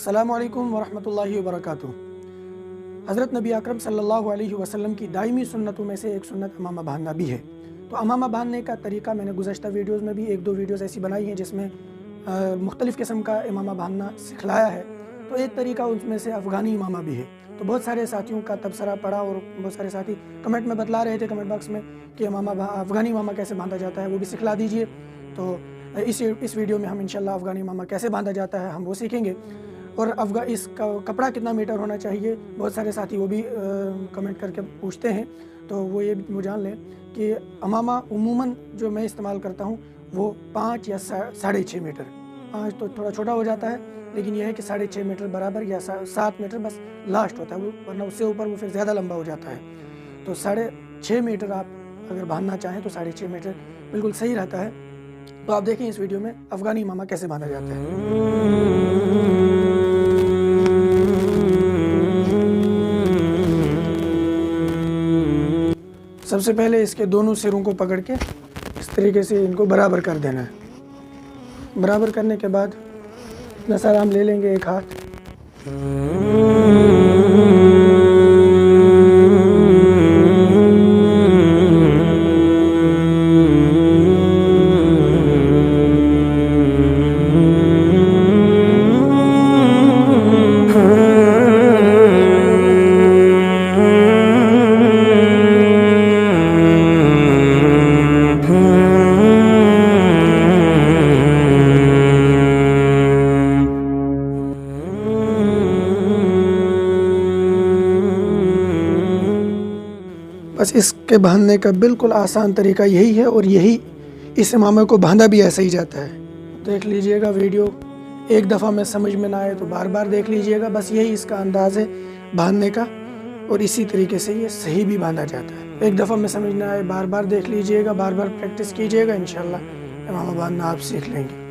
अस्सलामु अलैकुम वरहमतुल्लाहि वबरकातुहू। हज़रत नबी अकरम सल्लल्लाहु अलैहि वसल्लम की दायमी सुन्नतों में से एक सुन्नत अमामा बांधना भी है। तो अमामा बांधने का तरीका मैंने गुज़श्ता वीडियोज़ में भी एक दो वीडियोज़ ऐसी बनाई हैं जिसमें मुख्तलिफ़ किस्म का इमामा बांधना सिखलाया है। तो एक तरीका उनमें से अफ़गानी इमामा भी है। तो बहुत सारे साथियों का तबसरा पड़ा और बहुत सारे साथी कमेंट में बतला रहे थे, कमेंट बॉक्स में, कि अफ़गानी इमामा कैसे बांधा जाता है वो भी सिखला दीजिए। तो इस वीडियो में हम इंशाल्लाह अफ़गानी इमामा कैसे बांधा जाता है हम वो सीखेंगे। और इसका कपड़ा कितना मीटर होना चाहिए, बहुत सारे साथी वो भी कमेंट करके पूछते हैं। तो वो जान लें कि अमामा उमूमन जो मैं इस्तेमाल करता हूँ वो 5 या 6.5 मीटर। 5 तो थोड़ा छोटा हो जाता है, लेकिन यह है कि 6.5 मीटर बराबर या 7 मीटर बस लास्ट होता है वो, वरना उससे ऊपर वो फिर ज़्यादा लंबा हो जाता है। तो 6.5 मीटर आप अगर बांधना चाहें तो 6.5 मीटर बिल्कुल सही रहता है। तो आप देखें इस वीडियो में अफ़गानी इमामा कैसे बांधा जाता है। सबसे पहले इसके दोनों सिरों को पकड़ के इस तरीके से इनको बराबर कर देना है। बराबर करने के बाद इतना सारा हम ले लेंगे एक हाथ। बस इसके बांधने का बिल्कुल आसान तरीका यही है और यही इस इमामे को बांधा भी ऐसा ही जाता है। देख लीजिएगा वीडियो, एक दफ़ा में समझ में ना आए तो बार बार देख लीजिएगा। बस यही इसका अंदाज़ है बांधने का, और इसी तरीके से ये सही भी बांधा जाता है। एक दफ़ा में समझ ना आए बार बार देख लीजिएगा, बार बार प्रैक्टिस कीजिएगा, इंशाल्लाह इमामा बांधना आप सीख लेंगे।